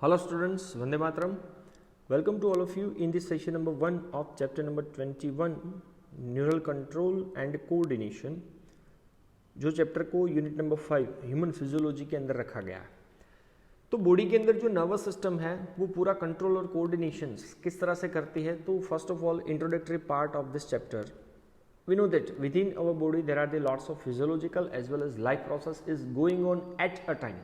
Hello students, Vande Mataram. Welcome to all of you in this session number 1 of chapter number 21 Neural Control and Coordination, जो chapter को unit number 5 human physiology के अंदर रखा गया है। तो body के अंदर जो नर्वस सिस्टम है वो पूरा कंट्रोल और कोऑर्डिनेशन किस तरह से करती है। तो first of all introductory part of this chapter, we know that within our body there are the lots of physiological as well as life process is going on at a time.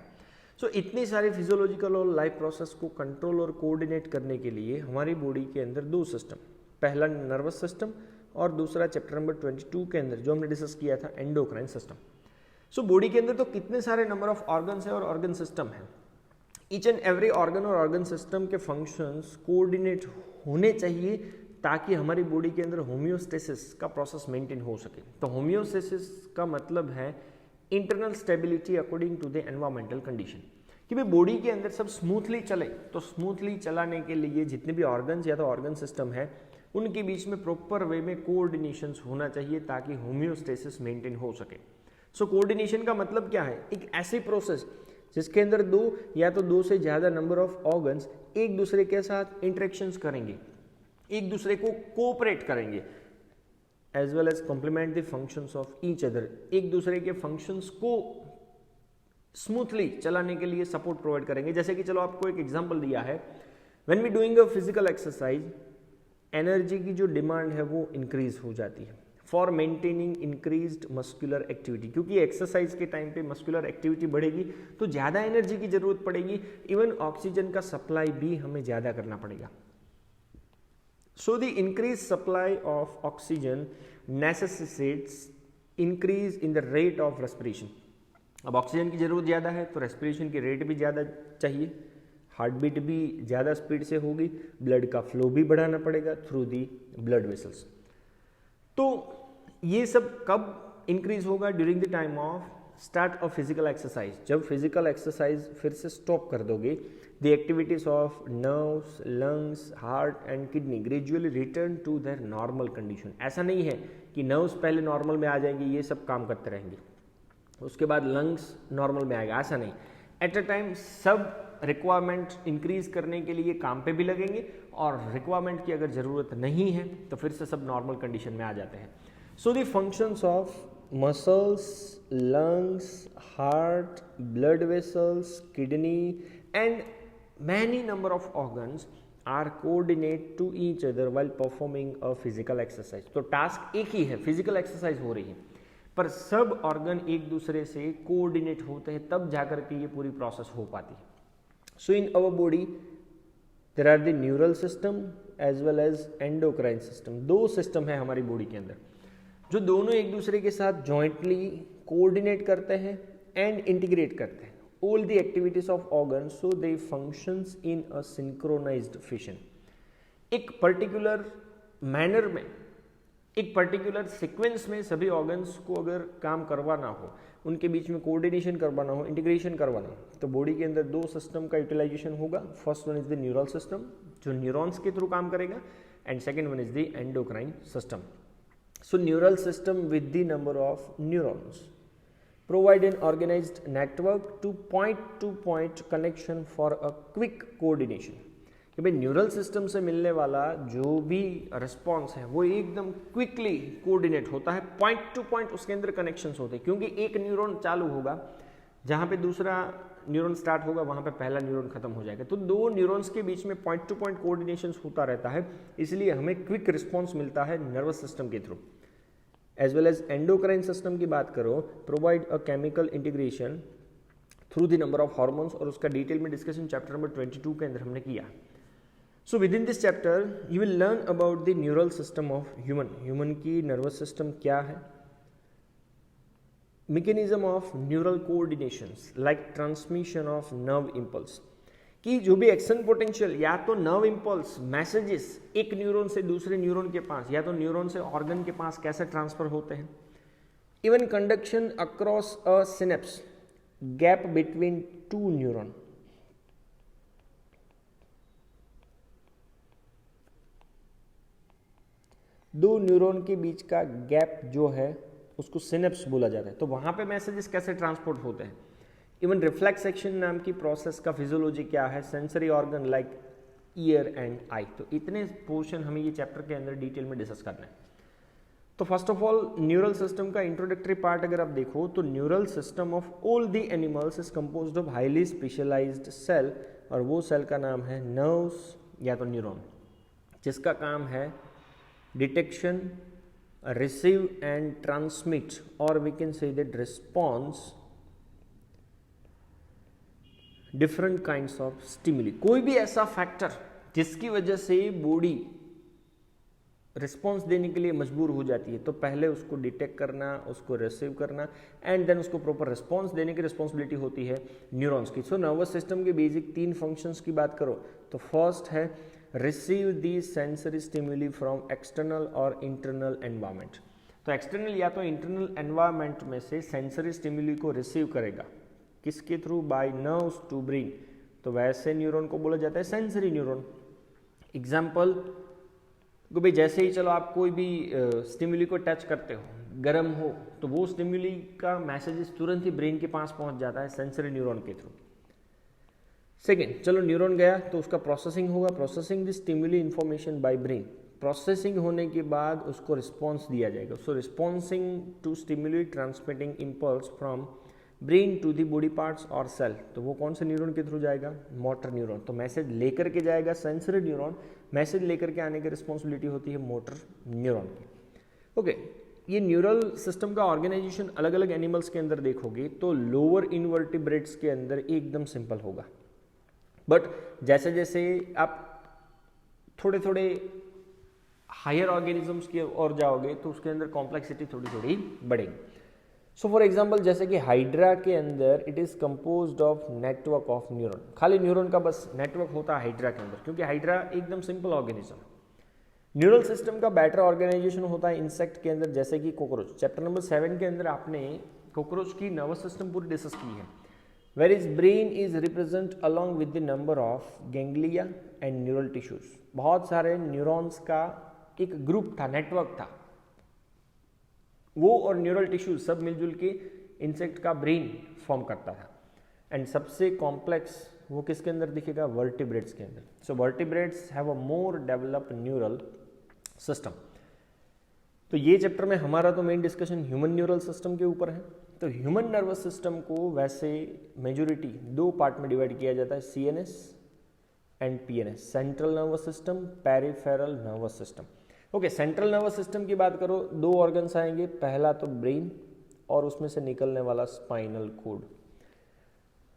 So इतनी सारी physiological और life process को control और coordinate करने के लिए हमारी body के अंदर दो सिस्टम, पहला नर्वस सिस्टम और दूसरा चैप्टर नंबर 22 के अंदर जो हमने डिस्कस किया था एंडोक्राइन सिस्टम। सो बॉडी के अंदर तो कितने सारे नंबर ऑफ ऑर्गन्स है और ऑर्गन सिस्टम है। ईच एंड एवरी ऑर्गन और ऑर्गन सिस्टम के फंक्शंस कोऑर्डिनेट होने चाहिए ताकि हमारी बॉडी के अंदर होम्योस्टेसिस का प्रोसेस मेंटेन हो सके। तो होम्योस्टेसिस का मतलब है internal stability according to the environmental condition, कि भाई बॉडी के अंदर सब स्मूथली चले। तो स्मूथली चलाने के लिए जितने भी ऑर्गन्स या तो ऑर्गन सिस्टम है उनके बीच में प्रॉपर वे में कोऑर्डिनेशन होना चाहिए ताकि होम्योस्टेसिस मेंटेन हो सके। सो कोऑर्डिनेशन का मतलब क्या है, एक ऐसी प्रोसेस जिसके अंदर दो या तो दो से ज़्यादा नंबर ऑफ ऑर्गन्स एक दूसरे के साथ इंटरेक्शंस करेंगे, एक दूसरे को कोऑपरेट करेंगे, as well as complement the functions of each other, एक दूसरे के फंक्शंस को स्मूथली चलाने के लिए सपोर्ट प्रोवाइड करेंगे। जैसे कि चलो आपको एक एग्जांपल दिया है, when we doing a physical exercise energy की जो डिमांड है वो इंक्रीज हो जाती है for maintaining increased muscular activity, क्योंकि एक्सरसाइज के टाइम पे मस्कुलर एक्टिविटी बढ़ेगी तो ज़्यादा एनर्जी की जरूरत पड़ेगी, इवन ऑक्सीजन का सप्लाई भी हमें ज़्यादा करना पड़ेगा। So the increased supply of oxygen necessitates increase in the rate of respiration. अब ऑक्सीजन की जरूरत ज़्यादा है तो रेस्पिरेशन की रेट भी ज़्यादा चाहिए, हार्ट बीट भी ज़्यादा स्पीड से होगी, ब्लड का फ्लो भी बढ़ाना पड़ेगा थ्रू दी ब्लड वेसल्स। तो ये सब कब इंक्रीज होगा? During the time of start of physical exercise. जब फिजिकल एक्सरसाइज फिर से स्टॉप कर दोगे, the activities of nerves, lungs, heart and kidney gradually return to their normal condition. ऐसा नहीं है कि नर्व्स पहले नॉर्मल में आ जाएंगे, ये सब काम करते रहेंगे, उसके बाद लंग्स नॉर्मल में आएगा, ऐसा नहीं। एट अ टाइम सब रिक्वायरमेंट इंक्रीज करने के लिए काम पे भी लगेंगे और रिक्वायरमेंट की अगर ज़रूरत नहीं है तो फिर से सब नॉर्मल कंडीशन में आ जाते हैं। So the functions of muscles, lungs, heart, blood vessels, kidney and many number of organs are coordinate to each other while performing a physical exercise. तो टास्क एक ही है, फिजिकल एक्सरसाइज हो रही है, पर सब ऑर्गन एक दूसरे से कोऑर्डिनेट होते हैं तब जाकर के ये पूरी प्रोसेस हो पाती है। So in our body there are the neural system as well as endocrine system. दो सिस्टम है हमारी बॉडी के अंदर जो दोनों एक दूसरे के साथ जॉइंटली कोऑर्डिनेट करते हैं एंड इंटीग्रेट करते हैं all the activities of organ so they functions in a synchronized fashion. एक पर्टिकुलर मैनर में, एक पर्टिकुलर सीक्वेंस में सभी ऑर्गन्स को अगर काम करवाना हो, उनके बीच में कोऑर्डिनेशन करवाना हो, इंटीग्रेशन करवाना हो, तो बॉडी के अंदर दो सिस्टम का यूटिलाइजेशन होगा। First one is the neural system जो न्यूरॉन्स के थ्रू काम करेगा and second one is the endocrine system. So neural system with the number of neurons provide an organized network to point connection for a quick coordination। कि भाई neural system से मिलने वाला जो भी रिस्पॉन्स है वो एकदम क्विकली कोऑर्डिनेट होता है, पॉइंट टू पॉइंट उसके अंदर कनेक्शंस होते हैं, क्योंकि एक न्यूरॉन चालू होगा जहाँ पे दूसरा न्यूरॉन स्टार्ट होगा वहाँ पे पहला न्यूरॉन खत्म हो जाएगा। तो दो न्यूरॉन्स के बीच में पॉइंट टू पॉइंट कोऑर्डिनेशन होता रहता है, इसलिए हमें क्विक रिस्पॉन्स मिलता है नर्वस सिस्टम के थ्रू। As well as endocrine system की बात करो, provide a chemical integration through the number of hormones, और उसका डिटेल में डिस्कशन चैप्टर नंबर 22 के अंदर हमने किया। So with in this chapter you will learn about the neural system of human की नर्वस सिस्टम क्या है, mechanism of neural coordinations like transmission of nerve impulse, कि जो भी एक्शन पोटेंशियल या तो नर्व इम्पल्स मैसेजेस एक न्यूरॉन से दूसरे न्यूरॉन के पास या तो न्यूरॉन से ऑर्गन के पास कैसे ट्रांसफर होते हैं, even conduction across a synapse gap between to neuron. दो न्यूरॉन के बीच का गैप जो है उसको सिनेप्स बोला जाता है। तो वहां पे मैसेजेस कैसे ट्रांसपोर्ट होते हैं, इवन रिफ्लेक्स एक्शन नाम की प्रोसेस का फिजियोलॉजी क्या है, sensory organ like year and I. तो इतने पोर्शन हमें ये चैप्टर के अंदर डिटेल में डिस्कस करना है। तो first of all neural system का इंट्रोडक्टरी पार्ट अगर आप देखो तो neural system of all the animals is composed of highly specialized cell, और वो सेल का नाम है नर्व्स या तो न्यूरॉन, जिसका काम है डिटेक्शन, रिसीव एंड ट्रांसमिट, और we can say that response different kinds of stimuli. कोई भी ऐसा फैक्टर जिसकी वजह से बॉडी रिस्पॉन्स देने के लिए मजबूर हो जाती है, तो पहले उसको डिटेक्ट करना, उसको रिसीव करना एंड देन उसको प्रॉपर रिस्पॉन्स देने की रिस्पॉन्सिबिलिटी होती है न्यूरॉन्स की। सो नर्वस सिस्टम के बेसिक 3 फंक्शंस की बात करो तो फर्स्ट है receive the sensory stimuli from external और इंटरनल एनवायरमेंट। तो एक्सटर्नल या तो इंटरनल एनवायरमेंट में से सेंसरी स्टिमुली को रिसीव करेगा, किसके थ्रू, बाय नर्व्स टू ब्रेन। तो वैसे न्यूरॉन को बोला जाता है सेंसरी न्यूरॉन। एग्जाम्पल को भाई जैसे ही चलो आप कोई भी स्टिमुली को टच करते हो, गर्म हो, तो वो स्टिमुली का मैसेजेस तुरंत ही ब्रेन के पास पहुंच जाता है सेंसरी न्यूरॉन के थ्रू। सेकेंड, चलो न्यूरॉन गया तो उसका प्रोसेसिंग होगा, processing the stimuli information by brain. Processing होने के बाद उसको रिस्पॉन्स दिया जाएगा। So responsing to stimuli transmitting impulse from brain to the body parts और सेल। तो वो कौन से न्यूरॉन के थ्रू जाएगा, मोटर न्यूरॉन। तो मैसेज लेकर के जाएगा सेंसरी न्यूरॉन, मैसेज लेकर के आने की रिस्पॉन्सिबिलिटी होती है मोटर न्यूरॉन की। ओके, ये न्यूरल सिस्टम का ऑर्गेनाइजेशन अलग अलग एनिमल्स के अंदर देखोगे तो लोअर इनवर्टिब्रेट्स के अंदर एकदम सिंपल होगा, बट जैसे जैसे आप थोड़े थोड़े हायर ऑर्गेनिजम्स की ओर जाओगे तो उसके अंदर कॉम्प्लेक्सिटी थोड़ी थोड़ी बढ़ेगी। सो फॉर एग्जाम्पल जैसे कि हाइड्रा के अंदर it is composed of network of neuron. खाली न्यूरॉन का बस नेटवर्क होता है हाइड्रा के अंदर, क्योंकि हाइड्रा एकदम सिंपल ऑर्गेनिज्म। न्यूरल सिस्टम का बेटर ऑर्गेनाइजेशन होता है इंसेक्ट के अंदर, जैसे कि कॉकरोच। चैप्टर नंबर 7 के अंदर आपने कॉकरोच की नर्वस सिस्टम पूरी डिस्कस की है, where is brain is represent along with the number of ganglia and neural tissues. बहुत सारे न्यूरॉन्स का एक ग्रुप था, नेटवर्क था, वो और न्यूरल टिश्यूज सब मिलजुल के इंसेक्ट का ब्रेन फॉर्म करता था। एंड सबसे कॉम्प्लेक्स वो किसके अंदर दिखेगा, वर्टिब्रेट्स के अंदर। So vertebrates have a more developed neural system. तो ये चैप्टर में हमारा तो main discussion human neural system के ऊपर है। तो ह्यूमन नर्वस सिस्टम को वैसे मेजोरिटी 2 पार्ट में डिवाइड किया जाता है, CNS and PNS, central nervous system, peripheral nervous system. Okay, central nervous system की बात करो, 2 ऑर्गन्स आएंगे, पहला तो ब्रेन और उसमें से निकलने वाला spinal cord.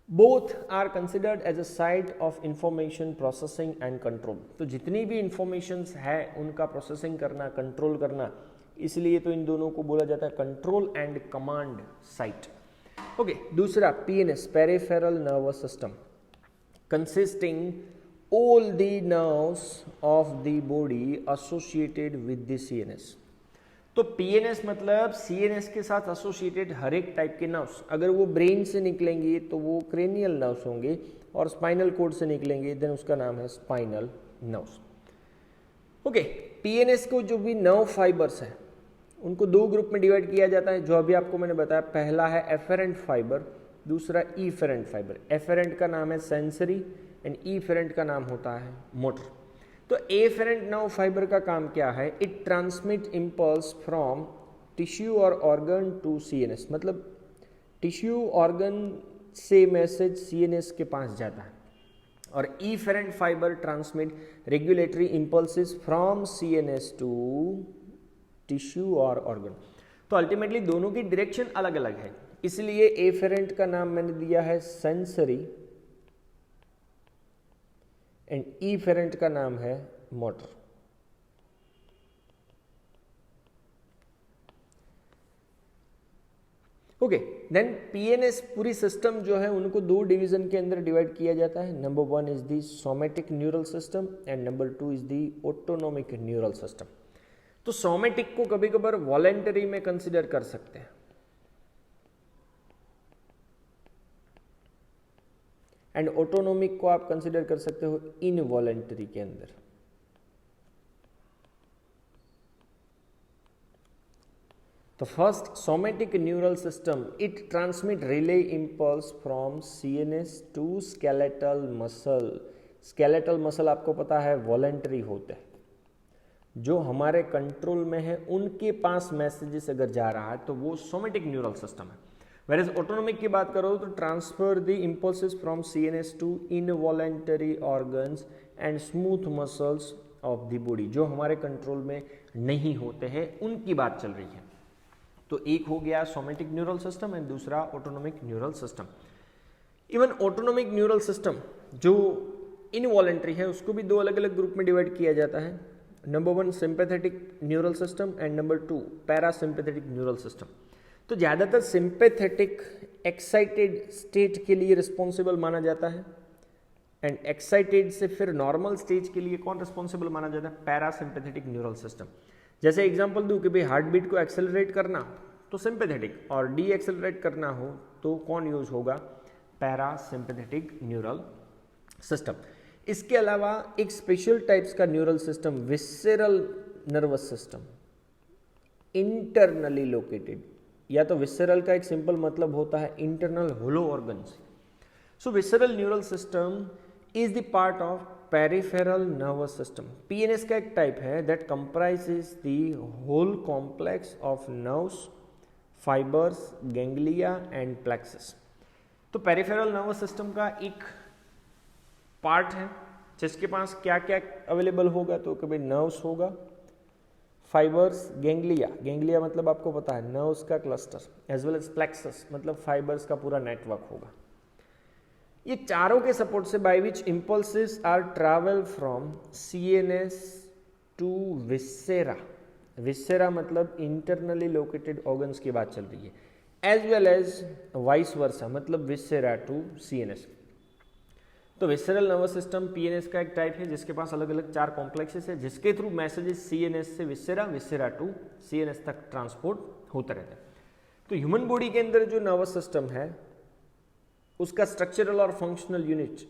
Both are considered as a site of information processing and control. तो जितनी भी इंफॉर्मेशंस है उनका प्रोसेसिंग करना, कंट्रोल करना, इसलिए तो इन दोनों को बोला जाता है control and command site. Okay, दूसरा PNS, peripheral nervous system, consisting all the nerves of the body associated with the CNS। तो PNS मतलब CNS के साथ एसोसिएटेड हर एक टाइप के नर्व्स। अगर वो ब्रेन से निकलेंगे तो वो क्रेनियल नर्व्स होंगे, और स्पाइनल कॉर्ड से निकलेंगे देन उसका नाम है स्पाइनल नर्व्स। ओके, PNS को जो भी नर्व फाइबर्स हैं उनको 2 ग्रुप में डिवाइड किया जाता है, जो अभी आपको मैंने बताया। पहला है एफेरेंट फाइबर, दूसरा इफेरेंट फाइबर। एफेरेंट का नाम है सेंसरी एंड इफेरेंट का नाम होता है मोटर। तो एफेरेंट नर्व फाइबर का काम क्या है, it transmit impulse from tissue और ऑर्गन टू सीएनएस। मतलब टिश्यू ऑर्गन से मैसेज सीएनएस के पास जाता है, और efferent fiber transmit regulatory impulses from CNS to tissue और ऑर्गन। तो अल्टीमेटली दोनों की डायरेक्शन अलग अलग है, इसलिए एफेरेंट का नाम मैंने दिया है सेंसरी एंड इफेरेंट का नाम है मोटर। ओके, देन पीएनएस पूरी सिस्टम जो है उनको 2 डिवीजन के अंदर डिवाइड किया जाता है। Number 1 is the somatic neural system and number 2 is the autonomic neural system. तो सोमेटिक को कभी कभार वॉलेंटरी में कंसिडर कर सकते हैं, एंड ऑटोनोमिक को आप कंसिडर कर सकते हो इनवॉलेंटरी के अंदर। The first somatic neural system, it transmit relay impulse from CNS to skeletal muscle. skeletal muscle आपको पता है वॉलेंटरी होते हैं, जो हमारे कंट्रोल में है उनके पास मैसेजेस अगर जा रहा है तो वो सोमेटिक न्यूरल सिस्टम है. Whereas ऑटोनोमिक की बात करो तो transfer the impulses from CNS to involuntary organs and smooth muscles of the body, जो हमारे कंट्रोल में नहीं होते हैं उनकी बात चल रही है. तो एक हो गया सोमेटिक न्यूरल सिस्टम एंड दूसरा autonomic neural system. Even autonomic neural system जो इनवॉलेंटरी है उसको भी दो अलग अलग ग्रुप में डिवाइड किया जाता है. Number 1 sympathetic neural system and number 2 parasympathetic neural system. तो ज़्यादातर सिंपैथेटिक एक्साइटेड स्टेट के लिए रिस्पॉन्सिबल माना जाता है एंड एक्साइटेड से फिर नॉर्मल स्टेज के लिए कौन रिस्पॉन्सिबल माना जाता है? Parasympathetic neural system. जैसे एग्जांपल दूं कि भाई हार्ट बीट को एक्सेलरेट करना तो सिंपैथेटिक, और डी एक्सेलरेट करना हो तो कौन यूज होगा? Parasympathetic neural system. इसके अलावा एक स्पेशल टाइप्स का neural system visceral nervous system, internally located, या तो विसरल का एक सिंपल मतलब होता है internal hollow organs. So visceral neural system is the part of peripheral nervous system. PNS का एक टाइप है that comprises the whole complex of nerves, fibers, ganglia and plexus. तो पेरिफेरल नर्वस सिस्टम का एक part है जिसके पास क्या क्या अवेलेबल होगा? तो कभी नर्व्स होगा, फाइबर्स, गैंग्लिया, गैंग्लिया मतलब आपको पता है नर्व्स का cluster, as well as plexus मतलब फाइबर्स का पूरा नेटवर्क होगा. ये चारों के सपोर्ट से by which impulses are travel from CNS to viscera. Viscera मतलब इंटरनली लोकेटेड ऑर्गन्स की बात चल रही है, as well as vice versa मतलब विसेरा टू CNS. तो विसरल नर्वस सिस्टम PNS का एक टाइप है जिसके पास अलग अलग 4 कॉम्प्लेक्सेस है जिसके थ्रू मैसेजेस CNS से विसेरा, विसेरा टू CNS तक ट्रांसपोर्ट होता रहता है. तो ह्यूमन बॉडी के अंदर जो नर्वस सिस्टम है उसका स्ट्रक्चरल और functional unit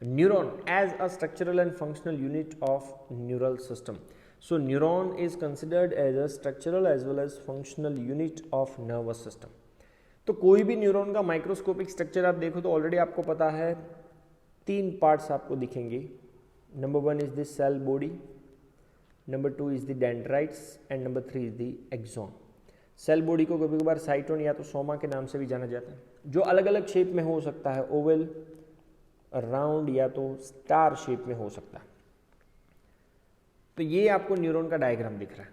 neuron as a structural and functional unit of neural system. So neuron is considered as a structural as well as functional unit of nervous system. तो कोई भी neuron का microscopic structure आप देखो तो already आपको पता है 3 पार्ट्स आपको दिखेंगे. Number 1 is the cell body, number 2 is the dendrites and number 3 is the axon. Cell body को कभी कभार साइटोन या तो सोमा के नाम से भी जाना जाता है, जो अलग अलग शेप में हो सकता है, ओवल, राउंड या तो स्टार शेप में हो सकता है. तो ये आपको न्यूरॉन का डायग्राम दिख रहा है.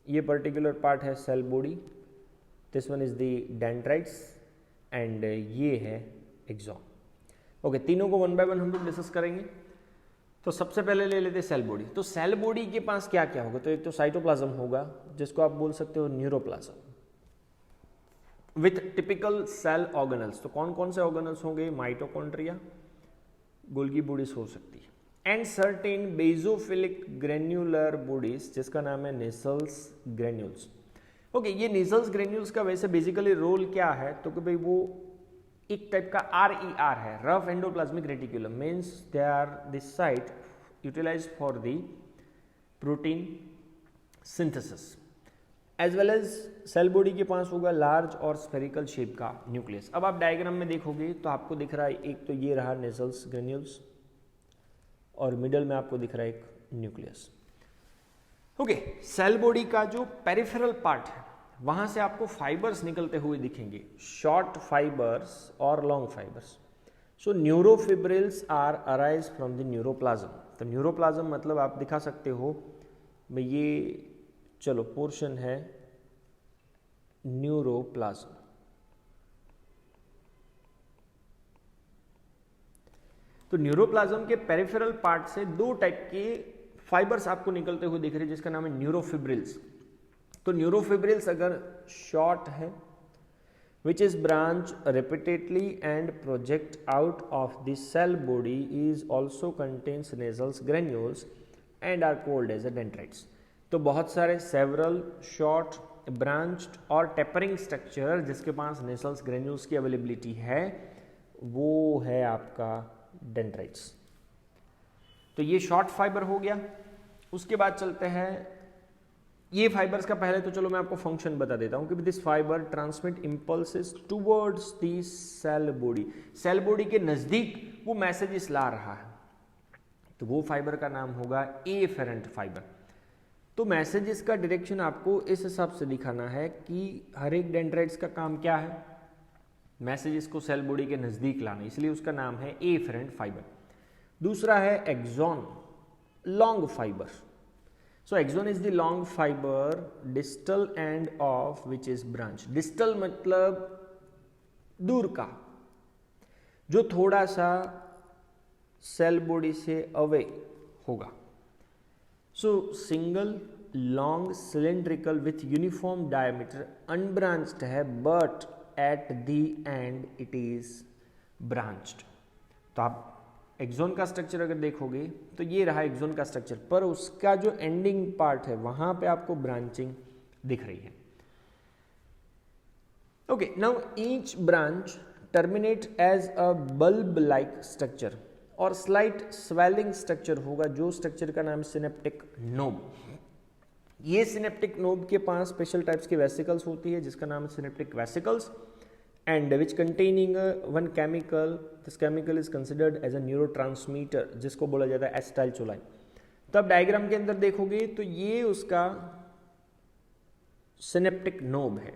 ये पर्टिकुलर पार्ट है cell body, this one is the dendrites and ये है एक्सॉन. ओके, तीनों को 1 बाय 1 हम लोग डिस्कस करेंगे. तो सबसे पहले ले लेते हैं सेल बॉडी. तो सेल बॉडी के पास क्या क्या होगा? तो एक तो साइटोप्लाज्म होगा जिसको आप बोल सकते हो neuroplasm with typical cell organelles. तो कौन कौन से ऑर्गेनल्स होंगे? माइटोकॉन्ड्रिया, गोल्गी बॉडीज हो सकती है, एंड सर्टेन बेजोफिलिक ग्रेन्युलर बॉडीज जिसका नाम है नेसल्स ग्रेन्यूल्स. ओके, ये नेसल्स ग्रेन्यूल्स का वैसे बेसिकली रोल क्या है? तो कि भाई वो एक टाइप का RER है, rough endoplasmic reticulum, means they are the site utilized for the protein synthesis. As well as cell body के पास होगा लार्ज और स्फेरिकल शेप का न्यूक्लियस. अब आप डायग्राम में देखोगे तो आपको दिख रहा है एक तो ये रहा नेसल्स ग्रेन्यूल्स और मिडल में आपको दिख रहा है एक न्यूक्लियस. ओके, सेल बॉडी का जो पेरिफेरल पार्ट है वहां से आपको फाइबर्स निकलते हुए दिखेंगे, शॉर्ट फाइबर्स और long fibres. So neurofibrils are arise from the neuroplasm. तो न्यूरोप्लाज्म मतलब आप दिखा सकते हो, ये चलो पोर्शन है न्यूरोप्लाज्म. तो न्यूरोप्लाज्म के पेरिफेरल पार्ट से 2 टाइप के फाइबर्स आपको निकलते हुए दिख रहे हैं जिसका नाम है न्यूरोफिब्रिल्स. तो न्यूरोफिब्रिल्स अगर शॉर्ट है which is branch repeatedly and project out of the cell body is also contains nasal granules and are called as dendrites. तो बहुत सारे several short branched और tapering structure जिसके पास nasal granules की availability है वो है आपका dendrites. तो ये short fiber हो गया. उसके बाद चलते हैं ये फाइबर्स का पहले तो चलो मैं आपको फंक्शन बता देता हूं कि this fiber transmit impulses towards the cell body, cell body के नजदीक वो मैसेजेस ला रहा है, तो वो फाइबर का नाम होगा एफेरेंट फाइबर। तो मैसेजेस का डायरेक्शन आपको इस हिसाब से दिखाना है कि हर एक डेंड्राइट्स का काम क्या है, मैसेजेस को सेल बॉडी के नजदीक लाना, इसलिए उसका नाम है एफेरेंट फाइबर। दूसरा है axon, long fiber. So axon is the long fiber distal end of which is branch. Distal मतलब दूर का, जो थोड़ा सा सेल बॉडी से अवे होगा। So single long cylindrical with uniform diameter, unbranched है but at the end it is branched. तो आप एक्सॉन का स्ट्रक्चर अगर देखोगे तो ये रहा एक्सॉन का स्ट्रक्चर, पर उसका जो एंडिंग पार्ट है वहां पे आपको ब्रांचिंग दिख रही है। Okay, now each branch terminate as a bulb like structure और स्लाइट स्वेलिंग स्ट्रक्चर होगा, जो स्ट्रक्चर का नाम सिनेप्टिक नोब। ये सिनेप्टिक नोब के पास स्पेशल टाइप्स की वेसिकल्स होती है जिसका नाम है synaptic vesicles, and which containing one chemical, this chemical is considered as a neurotransmitter, जिसको बोला जाता है एसिटाइलचोलाइन। तो अब डायग्राम के अंदर देखोगे तो ये उसका सिनेप्टिक नोब है,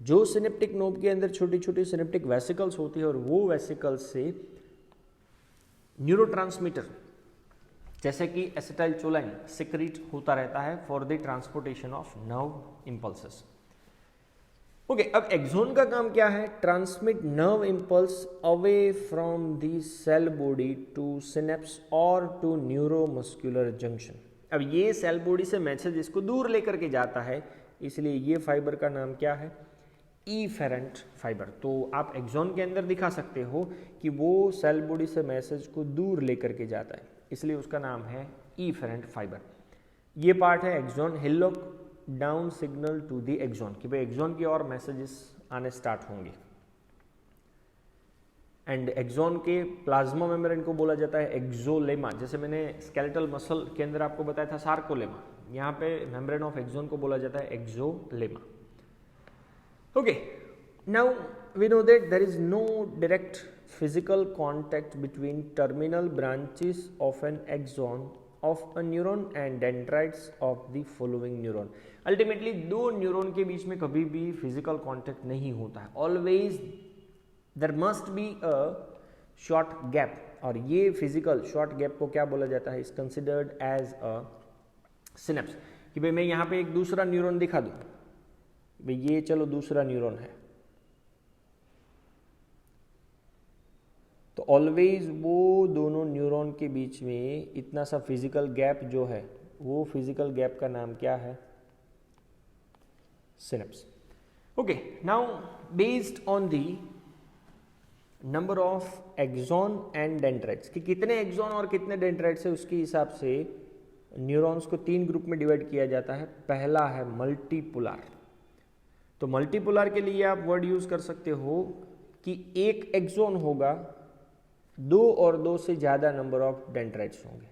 जो सिनेप्टिक नोब के अंदर छोटी छोटी सिनेप्टिक वेसिकल्स होती है और वो वेसिकल्स से न्यूरोट्रांसमीटर जैसे कि एसिटाइलचोलाइन सिक्रीट होता रहता है for the transportation of nerve impulses. Okay, अब एक्सॉन का काम क्या है? Transmit nerve impulse away from the cell body to synapse और टू न्यूरोमस्कुलर जंक्शन। अब ये सेल बॉडी से मैसेज इसको दूर लेकर के जाता है, इसलिए ये फाइबर का नाम क्या है? Efferent fibre. तो आप एक्सॉन के अंदर दिखा सकते हो कि वो सेल बॉडी से मैसेज को दूर लेकर के जाता है, इसलिए उसका नाम है ईफेरेंट फाइबर। ये पार्ट है axon, hillock down signal to the axon, कि भाई एक्सॉन की और मैसेजेस आने स्टार्ट होंगे। एंड एक्सॉन के प्लाज्मा मेम्ब्रेन को बोला जाता है एक्सोलेमा, जैसे मैंने स्केलेटल मसल के अंदर आपको बताया था सार्कोलेमा, यहाँ पे मेम्ब्रेन ऑफ एक्सॉन को बोला जाता है axolemma. Okay, now we know that there is no direct physical contact between terminal branches of an axon of a neuron and dendrites of the following neuron. Ultimately, दो neuron के बीच में कभी भी physical contact नहीं होता है, always there must be a short gap, और ये फिजिकल शॉर्ट गैप को क्या बोला जाता है? Is considered as a synapse. कि भाई मैं यहाँ पे एक दूसरा न्यूरॉन दिखा दूँ, भाई ये चलो दूसरा न्यूरॉन है, तो ऑलवेज वो दोनों न्यूरॉन के बीच में इतना सा फिजिकल गैप जो है, वो फिजिकल गैप का नाम क्या है? Synapse. Okay, now based on the number of axon and dendrites, कि कितने एक्सॉन और कितने डेंड्राइट्स है, उसके हिसाब से न्यूरॉन्स को तीन ग्रुप में डिवाइड किया जाता है। पहला है मल्टीपोलर। तो मल्टीपोलर के लिए आप वर्ड यूज कर सकते हो कि एक एक्सॉन होगा, दो और दो से ज्यादा नंबर ऑफ डेंड्राइट्स होंगे।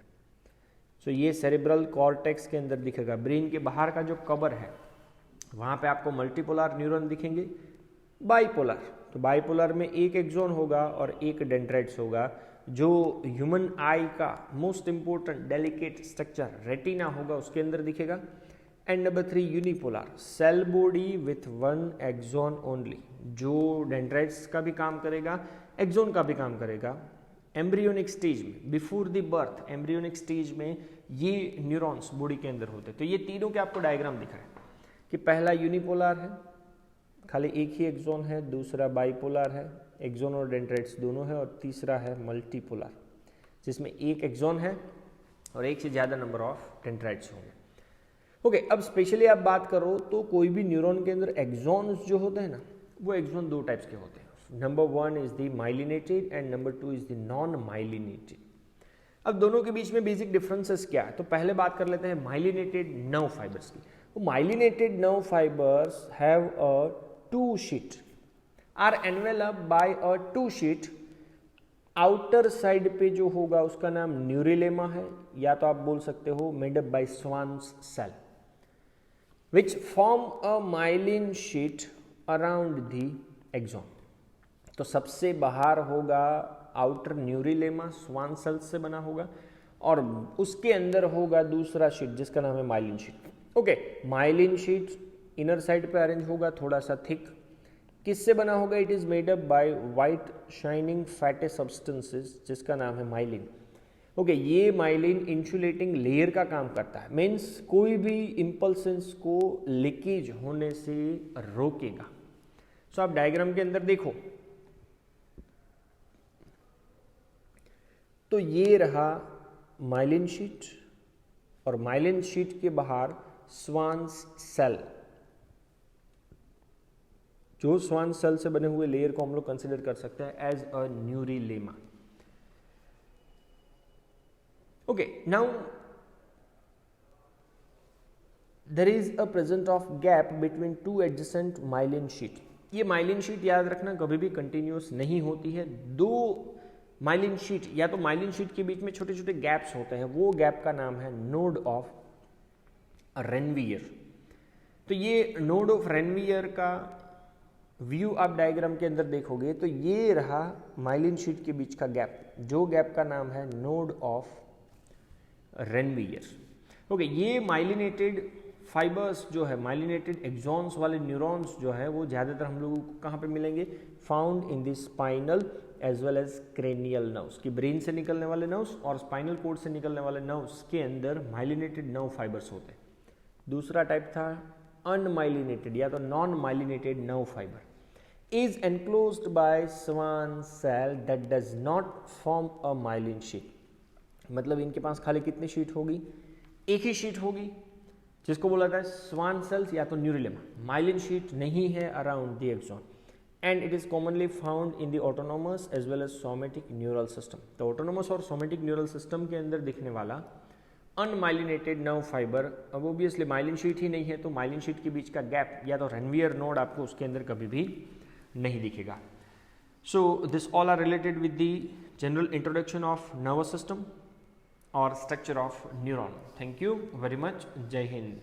सो ये सेरेब्रल कॉर्टेक्स के अंदर दिखेगा, ब्रेन के बाहर का जो कवर है वहां पे आपको मल्टीपोलर न्यूरॉन दिखेंगे। बाइपोलर, तो बाइपोलर में एक एक्सॉन होगा और एक डेंड्राइट्स होगा। जो ह्यूमन आई का most important delicate structure retina होगा उसके अंदर दिखेगा। And number 3 unipolar, cell body with one axon only, जो डेंड्राइट्स का भी काम करेगा, एक्सॉन का भी काम करेगा। एम्ब्रियोनिक स्टेज में, before the birth embryonic stage में ये न्यूरॉन्स बॉडी के अंदर होते हैं। तो ये तीनों के आपको डायग्राम दिख रहा है कि पहला यूनिपोलर है, खाली एक ही एक्सॉन है, दूसरा बाइपोलर है, एक्सॉन और डेंड्राइट्स दोनों है, और तीसरा है मल्टीपोलर जिसमें एक एक्सॉन है और एक से ज़्यादा नंबर ऑफ डेंड्राइट्स होंगे। ओके, अब स्पेशली आप बात करो तो कोई भी न्यूरॉन के अंदर एक्सॉन्स जो होते हैं ना, वो एक्सॉन दो टाइप्स के होते हैं। Number 1 is the myelinated and number 2 is the non myelinated. अब दोनों के बीच में बेसिक डिफरेंसेस क्या है? तो पहले बात कर लेते हैं माइलिनेटेड नर्व फाइबर्स की। तो myelinated nerve fibers have a two sheath, are enveloped by a two sheath. Outer side पे जो होगा उसका नाम न्यूरिलेमा है, या तो आप बोल सकते हो made up by Schwann's cell. Which form a myelin sheath around the axon. तो सबसे बाहर होगा आउटर न्यूरिलेमा, स्वान सेल्स से बना होगा, और उसके अंदर होगा दूसरा शीट जिसका नाम है myelin sheath. Okay, myelin sheath inner side पे अरेंज होगा, थोड़ा सा थिक। किससे बना होगा? It is made up bye white shining fatty substances जिसका नाम है माइलिन। ओके, ये माइलिन इंसुलेटिंग लेयर का काम करता है, मीन्स कोई भी इंपल्सेस को लीकेज होने से रोकेगा। सो आप डायग्राम के अंदर देखो, तो ये रहा माइलिन शीट, और माइलिन शीट के बाहर स्वान सेल। जो स्वान सेल से बने हुए लेयर को हम लोग कंसिडर कर सकते हैं as a neurilemma. Okay, now there is a present of gap between two adjacent myelin sheet. ये माइलिन शीट याद रखना कभी भी कंटिन्यूअस नहीं होती है। दो माइलिन शीट या तो माइलिन शीट के बीच में छोटे छोटे गैप्स होते हैं, वो गैप का नाम है नोड ऑफ रेनवियर। तो ये नोड ऑफ रेनवियर का व्यू आप डायग्राम के अंदर देखोगे तो ये रहा माइलिन शीट के बीच का गैप, जो गैप का नाम है नोड ऑफ रेनवियर। ओके, ये माइलिनेटेड फाइबर्स जो है, माइलिनेटेड एक्सॉन्स वाले न्यूरॉन्स जो है, वो ज़्यादातर हम लोगों को कहाँ पे मिलेंगे? Found in the spinal as well as cranial nerves, की ब्रेन से निकलने वाले नर्व्स और स्पाइनल कोड से निकलने वाले नर्व्स के अंदर माइलिनेटेड नर्व फाइबर्स होते हैं। दूसरा टाइप था अनमाइलिनेटेड या तो non myelinated nerve fiber, is enclosed by Schwann cell that does not form a myelin sheath. मतलब इनके पास खाली कितनी शीट होगी? एक ही शीट होगी, जिसको बोला था स्वान सेल्स या तो न्यूरिलेमा। माइलिन शीट नहीं है around the axon, and it is commonly found in the autonomous as well as somatic neural system. तो ऑटोनोमस और सोमेटिक न्यूरल सिस्टम के अंदर दिखने वाला अनमाइलिनेटेड नर्व फाइबर, अब ऑब्वियसली माइलिन शीट ही नहीं है, तो माइलिन शीट के बीच का गैप या तो रेनवियर नोड आपको उसके अंदर कभी भी नहीं दिखेगा। So this all are related with the general introduction of nervous system और structure of neuron. Thank you very much. जय हिंद।